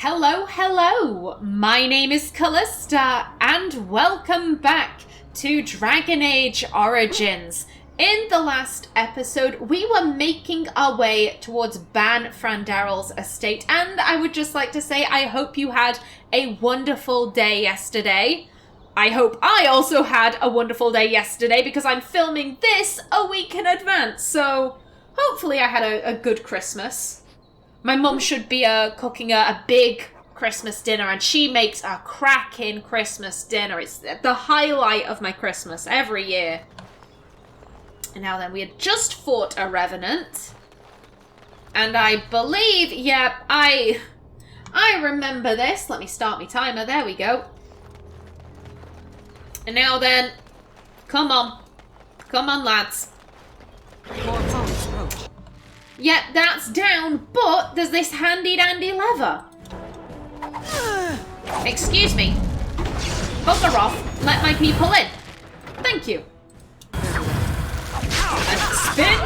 Hello, hello! My name is Callista, and welcome back to Dragon Age Origins. In the last episode, we were making our way towards Ban Frandarel's estate, and I would just like to say I hope you had a wonderful day yesterday. I hope I also had a wonderful day yesterday, because I'm filming this a week in advance, so hopefully I had a good Christmas. My mum should be cooking a big Christmas dinner, and she makes a cracking Christmas dinner. It's the highlight of my Christmas every year. And now then, we had just fought a revenant. And I believe, I remember this. Let me start my timer. There we go. And now then, come on. Come on, lads. More foes approach. Yep, that's down, but there's this handy-dandy lever. Excuse me. Bugger off. Let my people in. Thank you. And spin.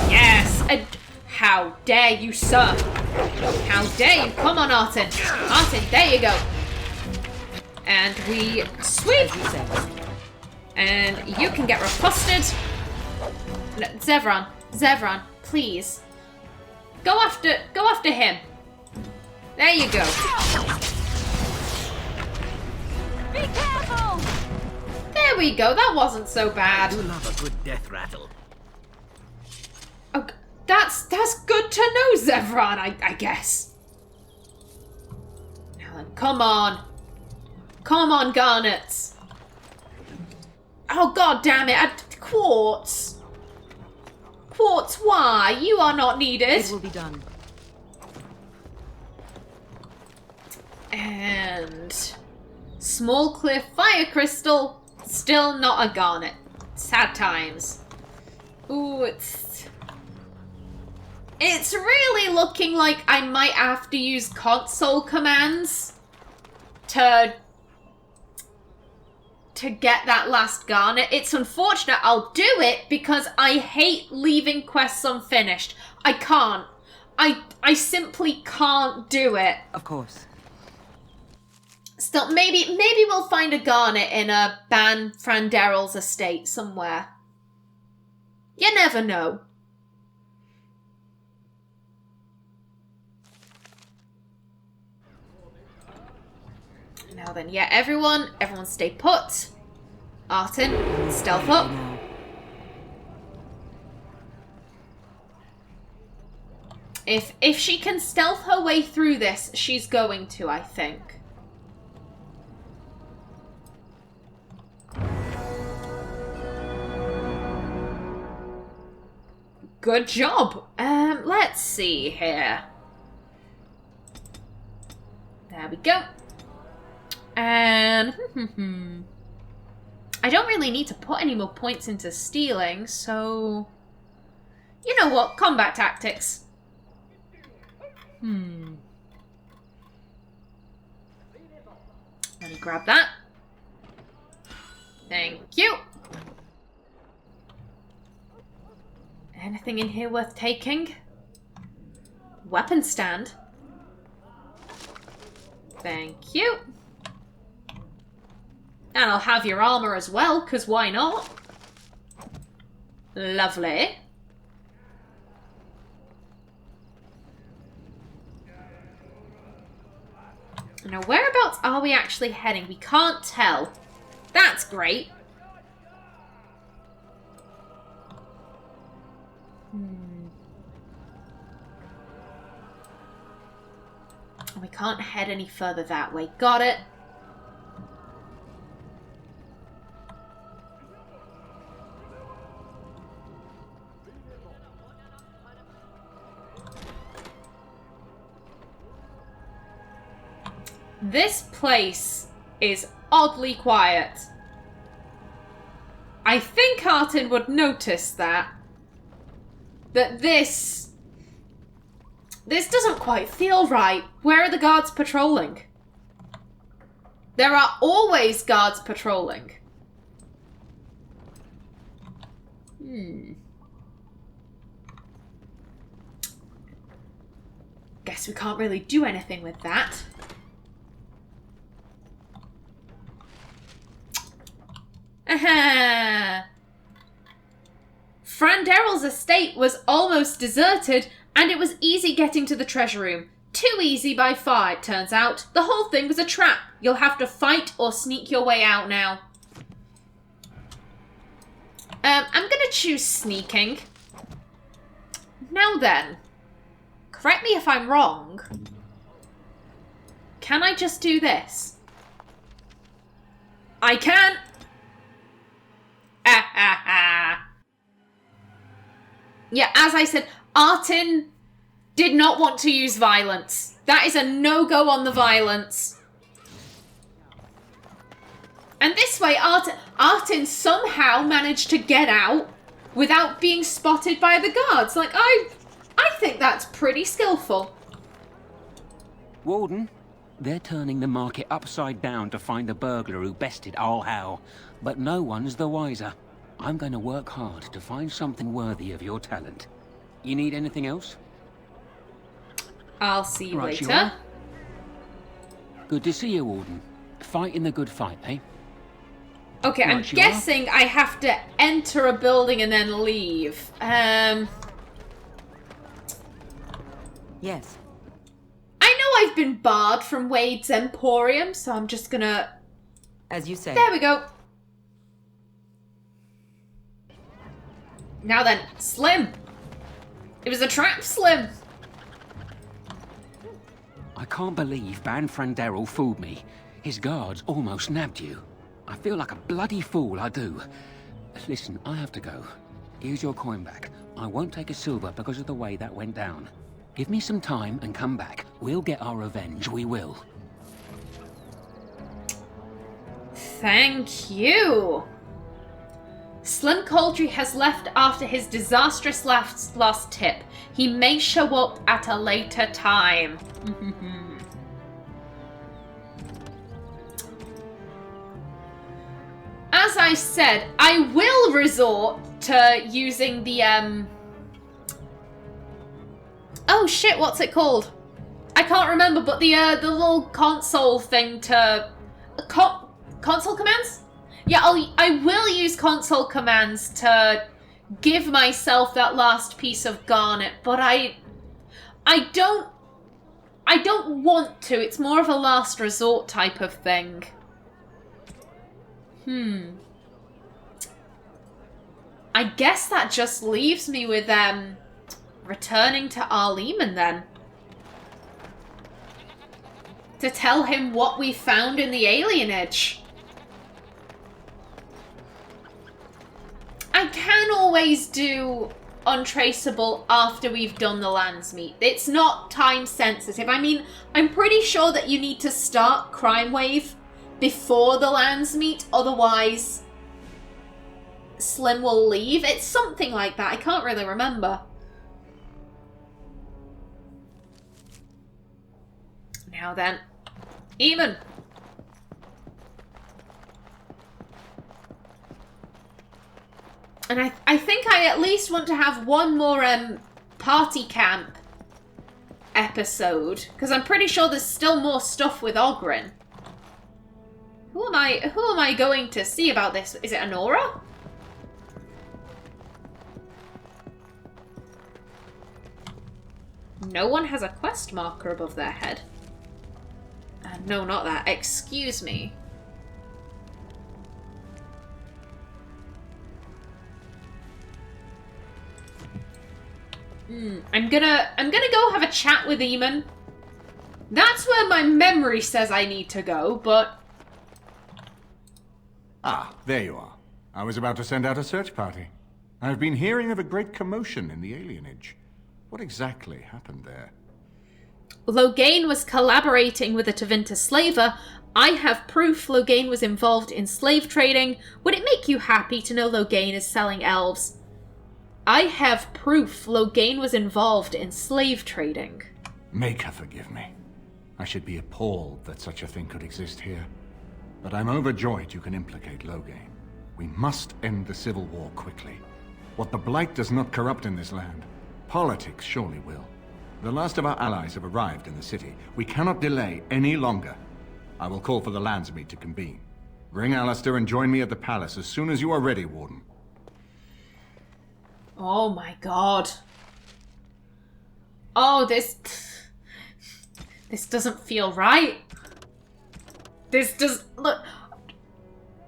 Yes. And how dare you, sir. How dare you. Come on, Artin. Artin, there you go. And we sweep. And you can get riposted. No, Zevran, please. Go after him. There you go. Be careful! There we go. That wasn't so bad. I do love a good death rattle. Oh, that's good to know, Zevran, I guess. Now then, come on. Come on, Garnets. Oh, god damn it. Quartz. Quartz, why? You are not needed. It will be done. And small clear fire crystal, still not a garnet. Sad times. Ooh, it's really looking like I might have to use console commands to get that last garnet. It's unfortunate. I'll do it because I hate leaving quests unfinished. I can't. I simply can't do it. Of course. Still, maybe we'll find a garnet in a Ban Frandarel's estate somewhere. You never know. Now then, yeah, everyone stay put. Artin, stealth up. If she can stealth her way through this, she's going to, I think. Good job. Let's see here. There we go. And I don't really need to put any more points into stealing, so you know what? Combat tactics. Let me grab that. Thank you. Anything in here worth taking? Weapon stand. Thank you. And I'll have your armor as well, because why not? Lovely. Now, whereabouts are we actually heading? We can't tell. That's great. We can't head any further that way. Got it. This place is oddly quiet. I think Artin would notice that this doesn't quite feel right. Where are the guards patrolling? There are always guards patrolling. Guess we can't really do anything with that. Aha! Franderel's estate was almost deserted, and it was easy getting to the treasure room. Too easy by far, it turns out. The whole thing was a trap. You'll have to fight or sneak your way out now. I'm gonna choose sneaking. Now then, correct me if I'm wrong. Can I just do this? I can! Ah, ah, ah. Yeah, as I said, Artin did not want to use violence. That is a no-go on the violence. And this way, Artin somehow managed to get out without being spotted by the guards. Like, I think that's pretty skillful. Warden, they're turning the market upside down to find the burglar who bested All Hal, but no one's the wiser. I'm going to work hard to find something worthy of your talent. You need anything else? I'll see you Right, you later. are. Good to see you, Warden. Fighting the good fight, eh? Okay, I'm Right, you guessing I have to enter a building and then leave. Yes. I know I've been barred from Wade's Emporium, so I'm just gonna... As you say. There we go. Now then, Slim. It was a trap, Slim. I can't believe Ban Franderel fooled me. His guards almost nabbed you. I feel like a bloody fool, I do. Listen, I have to go. Here's your coin back. I won't take a silver because of the way that went down. Give me some time and come back. We'll get our revenge, we will. Thank you. Slim Cauldry has left after his disastrous last tip. He may show up at a later time. As I said, I will resort to using the, oh shit, what's it called? I can't remember, but the little console thing to... console commands? Yeah, I will use console commands to give myself that last piece of garnet, but I don't want to. It's more of a last resort type of thing. I guess that just leaves me with returning to Eamon then. To tell him what we found in the Alienage. I can always do Untraceable after we've done the Landsmeet. It's not time sensitive. I mean, I'm pretty sure that you need to start Crime Wave before the Landsmeet, otherwise Slim will leave. It's something like that. I can't really remember. Now then, Eamon. And I think I at least want to have one more party camp episode, because I'm pretty sure there's still more stuff with Oghren. Who am I going to see about this? Is it Honora? No one has a quest marker above their head. No, not that. Excuse me. I'm gonna go have a chat with Eamon. That's where my memory says I need to go, but... Ah, there you are. I was about to send out a search party. I've been hearing of a great commotion in the Alienage. What exactly happened there? Loghain was collaborating with a Tevinter slaver. I have proof Loghain was involved in slave trading. Would it make you happy to know Loghain is selling elves? I have proof Loghain was involved in slave trading. Make her forgive me. I should be appalled that such a thing could exist here. But I'm overjoyed you can implicate Loghain. We must end the civil war quickly. What the Blight does not corrupt in this land, politics surely will. The last of our allies have arrived in the city. We cannot delay any longer. I will call for the Landsmeet to convene. Bring Alistair and join me at the palace as soon as you are ready, Warden. Oh my god. Oh, this doesn't feel right. This does...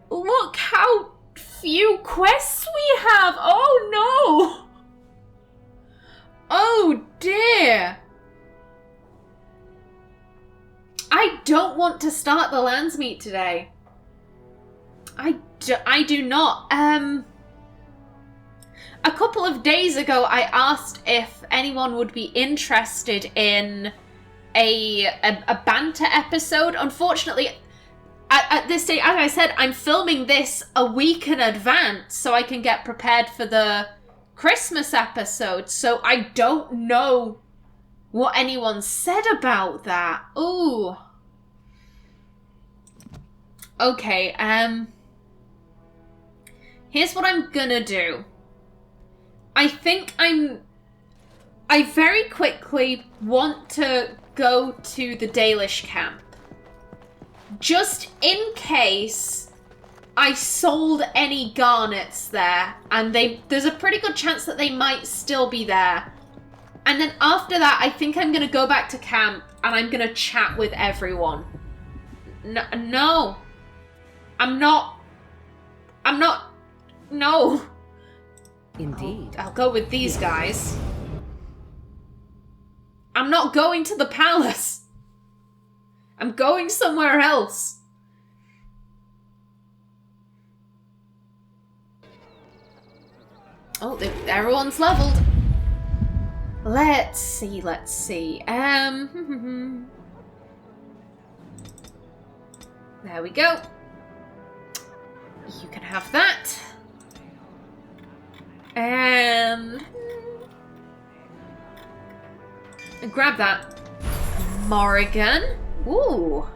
Look how few quests we have. Oh no. Oh dear. I don't want to start the Landsmeet today. I do not. A couple of days ago, I asked if anyone would be interested in a banter episode. Unfortunately, at this stage, as I said, I'm filming this a week in advance so I can get prepared for the Christmas episode. So I don't know what anyone said about that. Ooh. Okay, here's what I'm gonna do. I think I very quickly want to go to the Dalish camp. Just in case I sold any garnets there, and there's a pretty good chance that they might still be there. And then after that, I think I'm gonna go back to camp and I'm gonna chat with everyone. No. I'm not, no. Indeed. I'll go with these guys. I'm not going to the palace. I'm going somewhere else. Oh, everyone's leveled. Let's see. There we go. You can have that. And grab that. Morrigan. Ooh.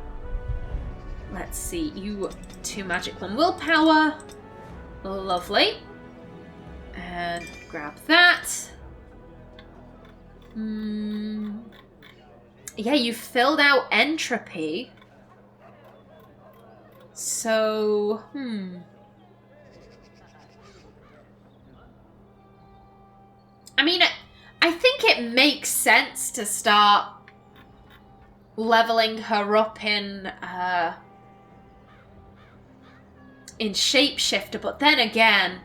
Let's see. You 2 magic 1 willpower. Lovely. And grab that. Yeah, you filled out entropy. So, I mean, I think it makes sense to start leveling her up in Shapeshifter, but then again,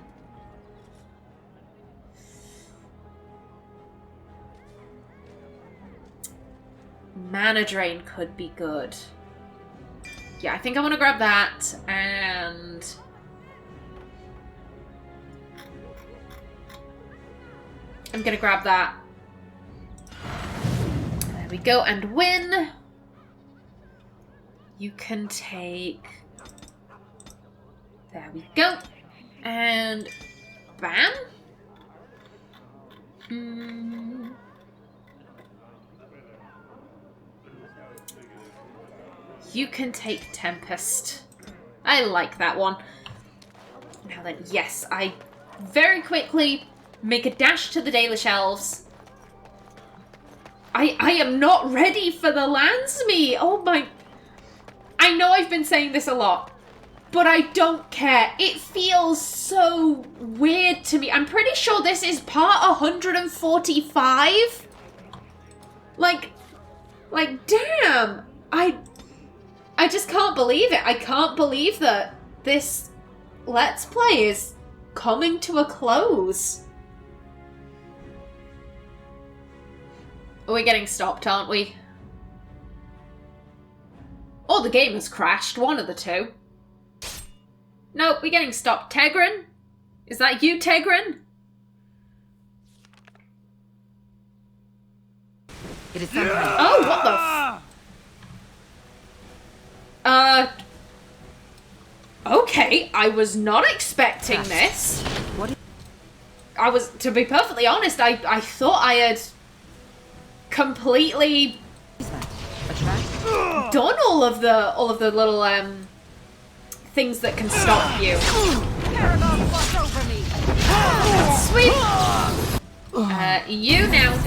Mana Drain could be good. Yeah, I think I want to grab that, and I'm going to grab that. There we go, and Qwinn. You can take... There we go. And bam. You can take Tempest. I like that one. Now then, yes, I very quickly make a dash to the Dalish Elves. I am not ready for the Landsmeet. Oh my... I know I've been saying this a lot, but I don't care. It feels so weird to me. I'm pretty sure this is part 145. Like, damn. I just can't believe it. I can't believe that this Let's Play is coming to a close. We're getting stopped, aren't we? Or the game has crashed, one of the two. No, we're getting stopped. Tegrin? Is that you, Tegrin? It is something. Oh, what the f... Okay, I was not expecting this. What? To be perfectly honest, I thought I had completely done all of the little things that can stop you. Sweet. You now.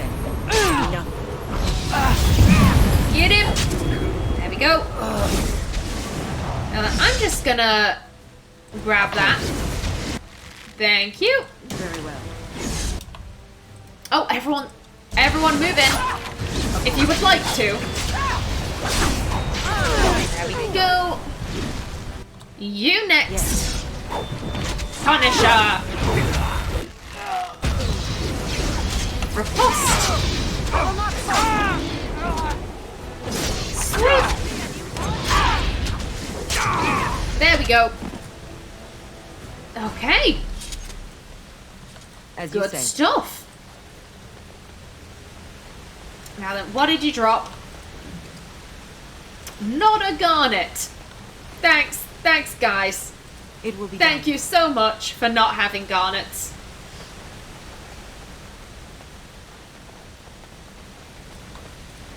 Get him! There we go. I'm just gonna grab that. Thank you. Very well. Oh, everyone move in. If you would like to. There we go. You next. Yes. Punisher. Riposte. Sweet. There we go. Okay. As you Good say. stuff. Now then, what did you drop? Not a garnet. Thanks guys. It will be Thank done. you so much for not having garnets.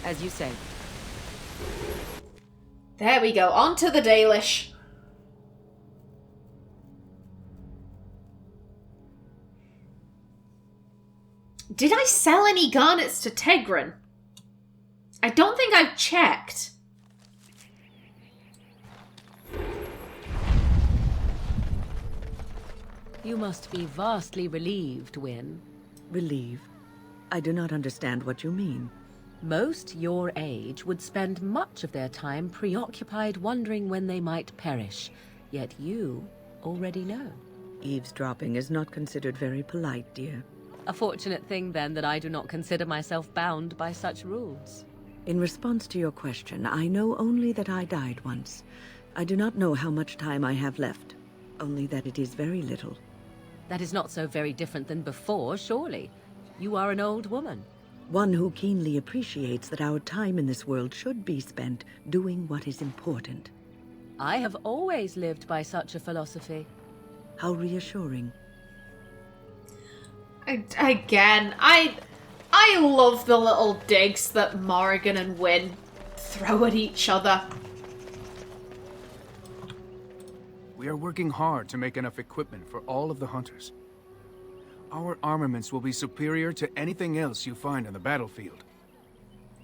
As you say. There we go, on to the Dalish. Did I sell any garnets to Tegrin? I don't think I've checked. You must be vastly relieved, Qwinn. Relieve? I do not understand what you mean. Most your age would spend much of their time preoccupied wondering when they might perish. Yet you already know. Eavesdropping is not considered very polite, dear. A fortunate thing, then, that I do not consider myself bound by such rules. In response to your question, I know only that I died once. I do not know how much time I have left. Only that it is very little. That is not so very different than before, surely. You are an old woman. One who keenly appreciates that our time in this world should be spent doing what is important. I have always lived by such a philosophy. How reassuring. Again, I love the little digs that Morrigan and Qwinn throw at each other. We are working hard to make enough equipment for all of the hunters. Our armaments will be superior to anything else you find on the battlefield.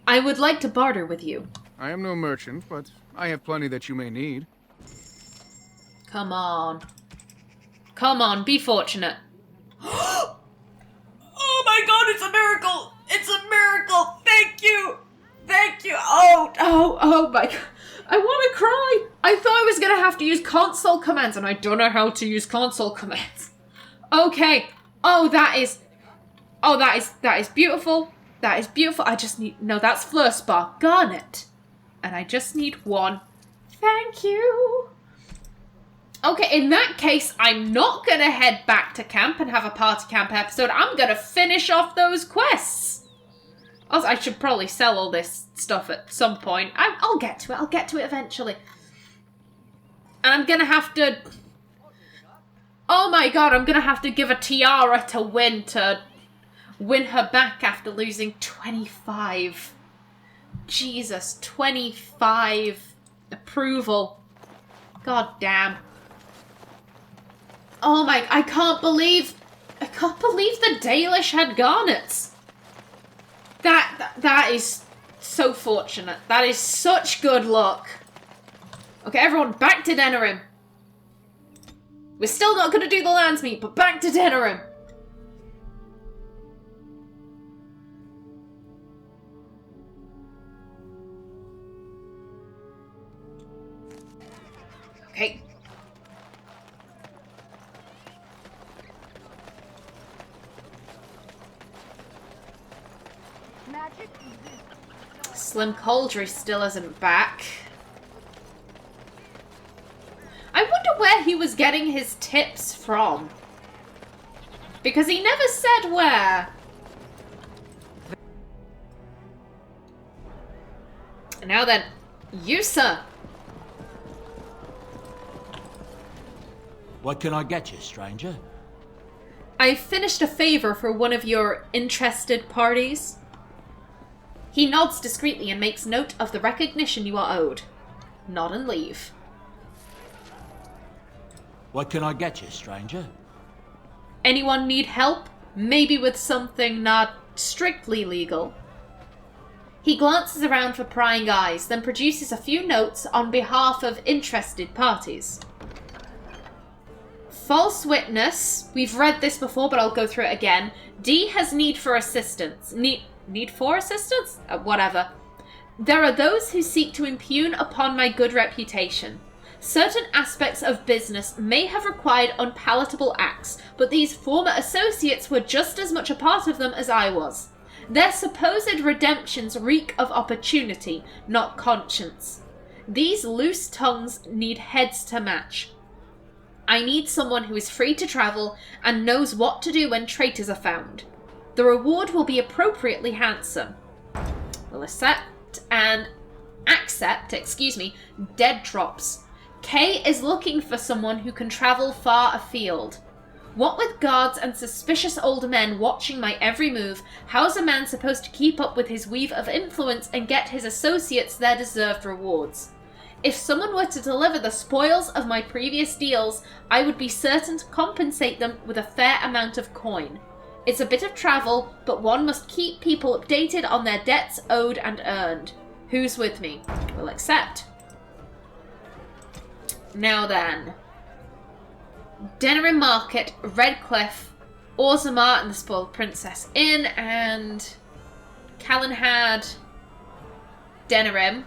I would like to barter with you. I am no merchant, but I have plenty that you may need. Come on. Come on, be fortunate. Oh my god, it's a miracle! It's a miracle! Thank you! Thank you! Oh my god. I want to cry! I thought I was going to have to use console commands, and I don't know how to use console commands. Okay. Oh, that is beautiful. That is beautiful. I just need... No, that's Flurspar. Garnet. And I just need one. Thank you. Okay, in that case, I'm not going to head back to camp and have a party camp episode. I'm going to finish off those quests. Also, I should probably sell all this stuff at some point. I'll get to it. I'll get to it eventually. And I'm going to have to... Oh my god, I'm going to have to give a tiara to win her back after losing 25. Jesus, 25 approval. God damn. Oh my, I can't believe the Dalish had garnets. That is so fortunate. That is such good luck. Okay, everyone, back to Denerim. We're still not going to do the Landsmeet, but back to Denerim. Okay. Slim Coldry still isn't back. I wonder where he was getting his tips from. Because he never said where. Now then, you, sir. What can I get you, stranger? I finished a favor for one of your interested parties. He nods discreetly and makes note of the recognition you are owed. Nod and leave. What can I get you, stranger? Anyone need help? Maybe with something not strictly legal. He glances around for prying eyes, then produces a few notes on behalf of interested parties. False witness. We've read this before, but I'll go through it again. D has need for assistance. Need for assistance? Whatever. There are those who seek to impugn upon my good reputation. Certain aspects of business may have required unpalatable acts, but these former associates were just as much a part of them as I was. Their supposed redemptions reek of opportunity, not conscience. These loose tongues need heads to match. I need someone who is free to travel and knows what to do when traitors are found. The reward will be appropriately handsome. We'll accept, dead drops. K is looking for someone who can travel far afield. What with guards and suspicious old men watching my every move, how's a man supposed to keep up with his weave of influence and get his associates their deserved rewards? If someone were to deliver the spoils of my previous deals, I would be certain to compensate them with a fair amount of coin. It's a bit of travel, but one must keep people updated on their debts owed and earned. Who's with me? We'll accept. Now then. Denerim Market, Redcliffe, Orzammar and the Spoiled Princess Inn, and Calenhad, Denerim.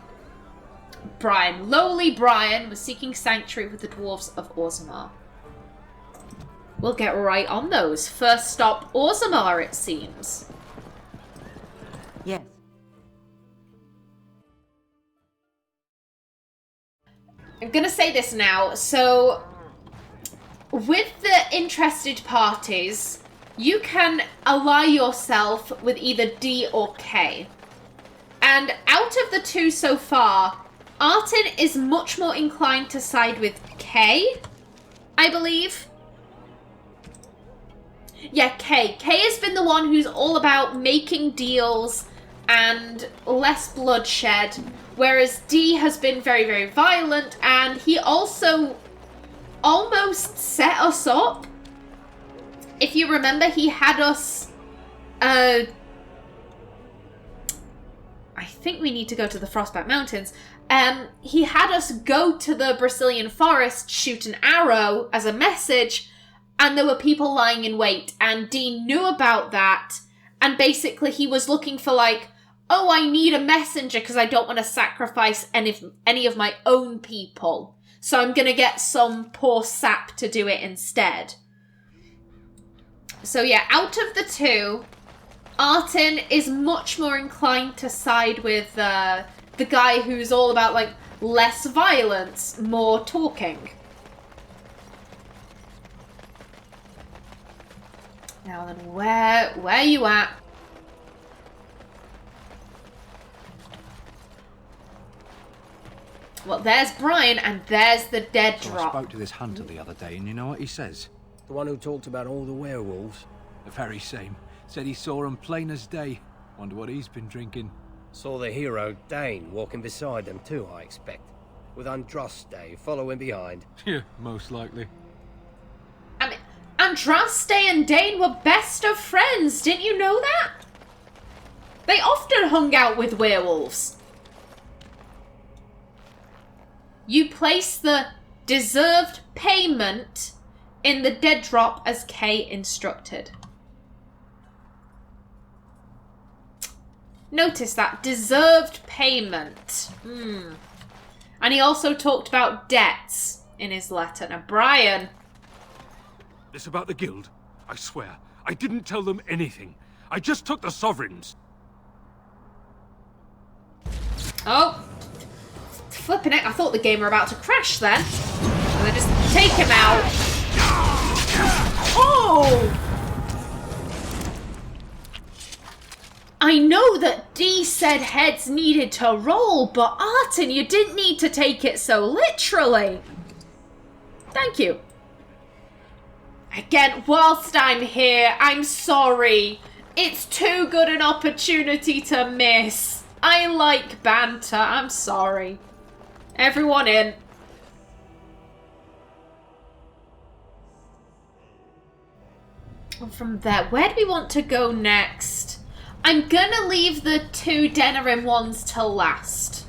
Brian. Lowly Brian was seeking sanctuary with the dwarves of Orzammar. We'll get right on those. First stop, Orzammar, it seems. Yes. I'm going to say this now. So, with the interested parties, you can ally yourself with either D or K. And out of the two so far, Artin is much more inclined to side with K, I believe. Yeah, K. K has been the one who's all about making deals and less bloodshed, whereas D has been very, very violent, and he also almost set us up. If you remember, he had us... I think we need to go to the Frostback Mountains. He had us go to the Brazilian forest, shoot an arrow as a message, and there were people lying in wait, and Dean knew about that, and basically he was looking for like, oh, I need a messenger because I don't want to sacrifice any of my own people, so I'm going to get some poor sap to do it instead. So yeah, out of the two, Artin is much more inclined to side with the guy who's all about like less violence, more talking. Now then, where you at? Well, there's Brian, and there's the dead So drop. I spoke to this hunter the other day, and you know what he says? The one who talked about all the werewolves? The very same. Said he saw 'em plain as day. Wonder what he's been drinking. Saw the hero, Dane, walking beside them too, I expect. With Andraste following behind. Yeah, most likely. I mean, Andraste and Dane were best of friends, didn't you know that? They often hung out with werewolves. You place the deserved payment in the dead drop as K instructed. Notice that. Deserved payment. And he also talked about debts in his letter. Now, Brian... This about the guild? I swear, I didn't tell them anything. I just took the sovereigns. Oh. Flipping it. I thought the game were about to crash then. And then just take him out. Oh! I know that D said heads needed to roll, but Artin, you didn't need to take it so literally. Thank you. Again, whilst I'm here, I'm sorry. It's too good an opportunity to miss. I like banter. I'm sorry. Everyone in. And from there, where do we want to go next? I'm gonna leave the 2 Denerim ones till last.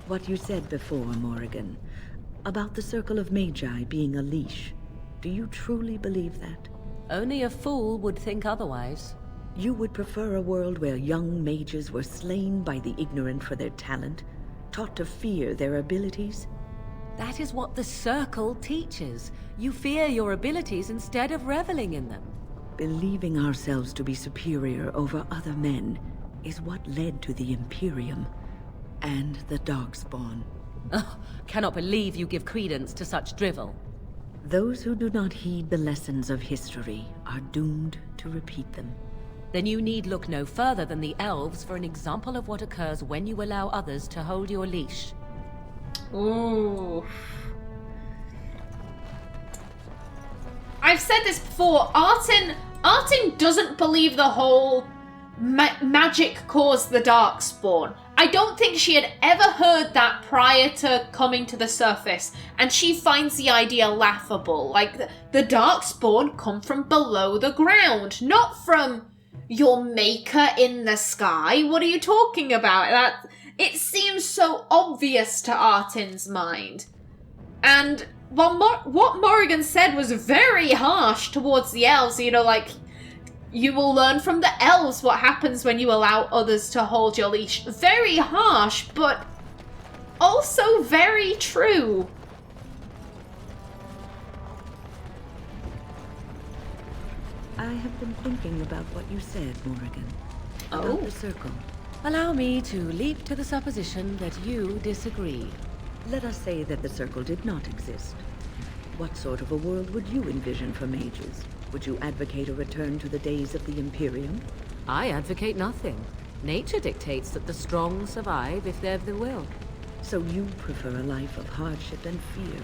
What you said before, Morrigan, about the Circle of Magi being a leash, do you truly believe that? Only a fool would think otherwise. You would prefer a world where young mages were slain by the ignorant for their talent, taught to fear their abilities? That is what the Circle teaches. You fear your abilities instead of reveling in them. Believing ourselves to be superior over other men is what led to the Imperium and the Darkspawn. Oh, cannot believe you give credence to such drivel. Those who do not heed the lessons of history are doomed to repeat them. Then you need look no further than the Elves for an example of what occurs when you allow others to hold your leash. Ooh. I've said this before, Artin doesn't believe the whole magic caused the Darkspawn. I don't think she had ever heard that prior to coming to the surface, and she finds the idea laughable. Like, the Darkspawn come from below the ground, not from your maker in the sky. What are you talking about? It seems so obvious to Artin's mind. And what Morrigan said was very harsh towards the Elves, you know, like, you will learn from the Elves what happens when you allow others to hold your leash. Very harsh, but also very true. I have been thinking about what you said, Morrigan. About the Circle. Allow me to leap to the supposition that you disagree. Let us say that the Circle did not exist. What sort of a world would you envision for mages? Would you advocate a return to the days of the Imperium? I advocate nothing. Nature dictates that the strong survive if they've the will. So you prefer a life of hardship and fear,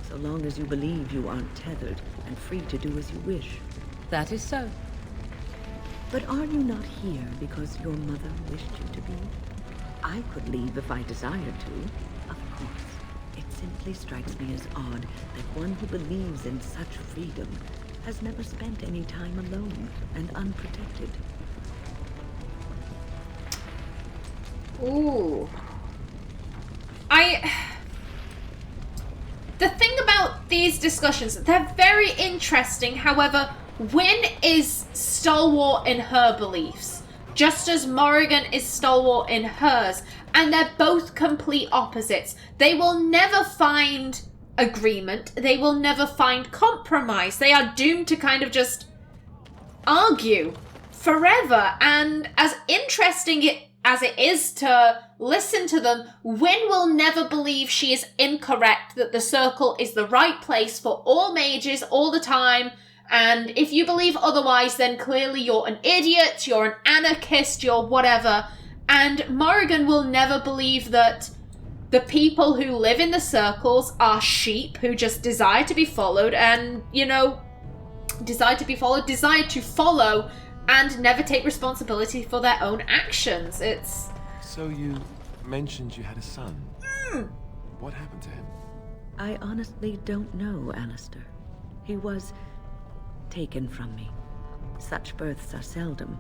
so long as you believe you aren't tethered and free to do as you wish. That is so. But are you not here because your mother wished you to be? I could leave if I desired to, of course. It simply strikes me as odd that one who believes in such freedom has never spent any time alone and unprotected. Ooh. The thing about these discussions, they're very interesting. However, Qwinn is stalwart in her beliefs, just as Morrigan is stalwart in hers, and they're both complete opposites. They will never find agreement. They will never find compromise. They are doomed to kind of just argue forever. And as interesting as it is to listen to them, Qwinn will never believe she is incorrect, that the Circle is the right place for all mages all the time. And if you believe otherwise, then clearly you're an idiot, you're an anarchist, you're whatever. And Morrigan will never believe that the people who live in the circles are sheep who just desire to be followed and, you know, desire to follow and never take responsibility for their own actions. It's... So you mentioned you had a son. What happened to him? I honestly don't know, Alistair. He was taken from me. Such births are seldom,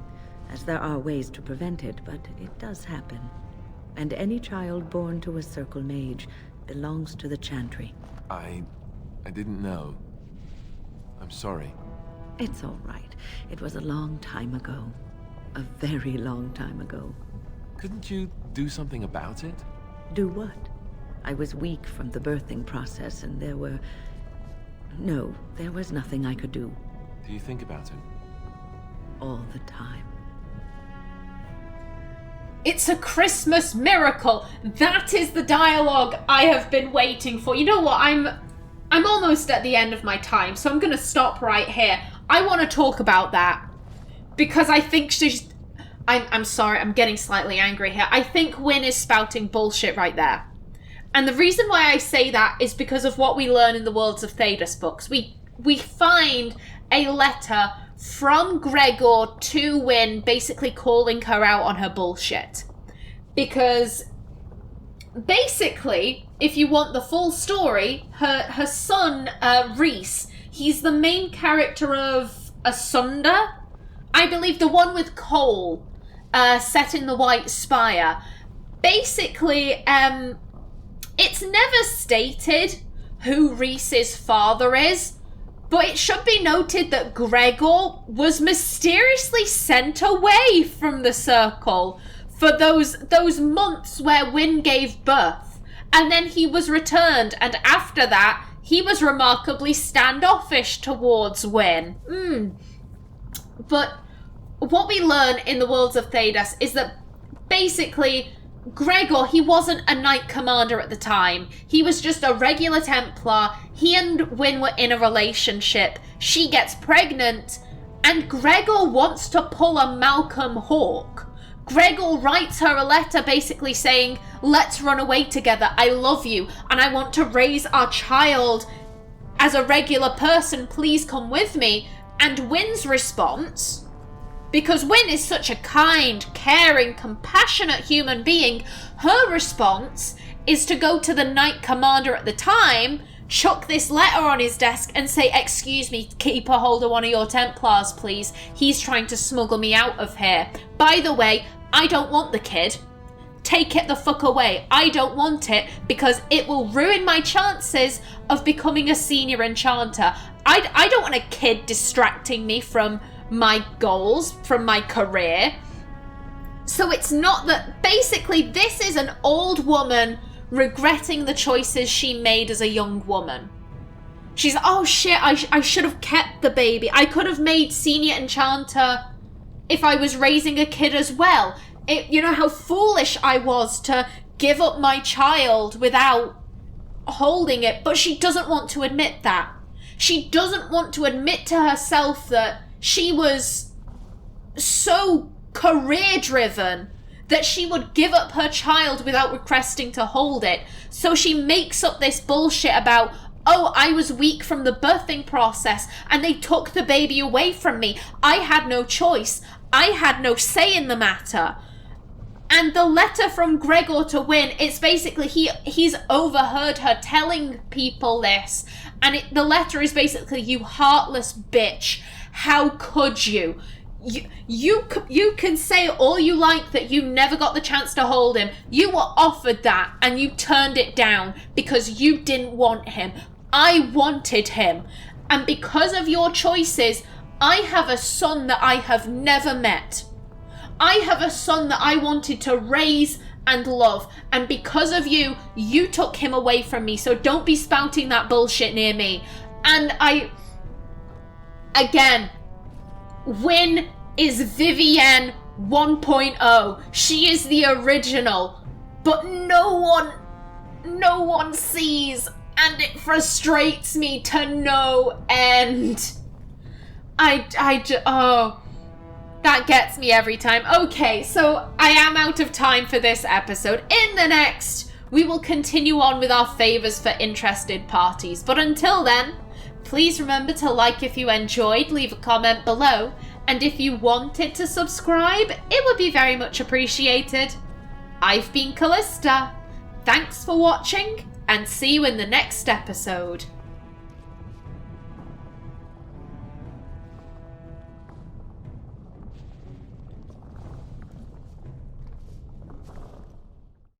as there are ways to prevent it, but it does happen. And any child born to a Circle Mage belongs to the Chantry. I didn't know. I'm sorry. It's all right. It was a long time ago. A very long time ago. Couldn't you do something about it? Do what? I was weak from the birthing process, and there was nothing I could do. Do you think about him? All the time. It's a Christmas miracle. That is the dialogue I have been waiting for. You know what? I'm almost at the end of my time, so I'm going to stop right here. I want to talk about that because I think she's... I'm sorry, I'm getting slightly angry here. I think Qwinn is spouting bullshit right there. And the reason why I say that is because of what we learn in the Worlds of Thedas books. We find a letter from Gregor to Qwinn basically calling her out on her bullshit. Because basically, if you want the full story, her son, Rhys, he's the main character of Asunder, I believe the one with Cole, set in the White Spire. Basically, it's never stated who Rhys's father is, but it should be noted that Gregor was mysteriously sent away from the Circle for those months where Qwinn gave birth, and then he was returned, and after that, he was remarkably standoffish towards Qwinn. But what we learn in the Worlds of Thedas is that basically Gregor, he wasn't a Knight Commander at the time. He was just a regular Templar. He and Qwinn were in a relationship. She gets pregnant, and Gregor wants to pull a Malcolm Hawke. Gregor writes her a letter basically saying, let's run away together, I love you, and I want to raise our child as a regular person, please come with me. And Qwynn's response, because Qwinn is such a kind, caring, compassionate human being, her response is to go to the Knight Commander at the time, chuck this letter on his desk and say, excuse me, keep a hold of one of your Templars, please. He's trying to smuggle me out of here. By the way, I don't want the kid. Take it the fuck away. I don't want it because it will ruin my chances of becoming a senior enchanter. I don't want a kid distracting me from my goals, from my career. So it's not that, basically this is an old woman regretting the choices she made as a young woman. She's like, oh shit, I should have kept the baby. I could have made senior enchanter if I was raising a kid as well. You know how foolish I was to give up my child without holding it, but she doesn't want to admit that. She doesn't want to admit to herself that she was so career-driven that she would give up her child without requesting to hold it. So she makes up this bullshit about, oh, I was weak from the birthing process and they took the baby away from me. I had no choice. I had no say in the matter. And the letter from Gregor to Qwinn, it's basically he's overheard her telling people this. And the letter is basically, you heartless bitch. How could you? You can say all you like that you never got the chance to hold him. You were offered that and you turned it down because you didn't want him. I wanted him. And because of your choices, I have a son that I have never met. I have a son that I wanted to raise and love. And because of you, you took him away from me. So don't be spouting that bullshit near me. And again, Qwinn is Vivienne 1.0. She is the original. But no one sees. And it frustrates me to no end. That gets me every time. Okay, so I am out of time for this episode. In the next, we will continue on with our favours for interested parties. But until then, please remember to like if you enjoyed, leave a comment below, and if you wanted to subscribe, it would be very much appreciated. I've been Callista. Thanks for watching, and see you in the next episode.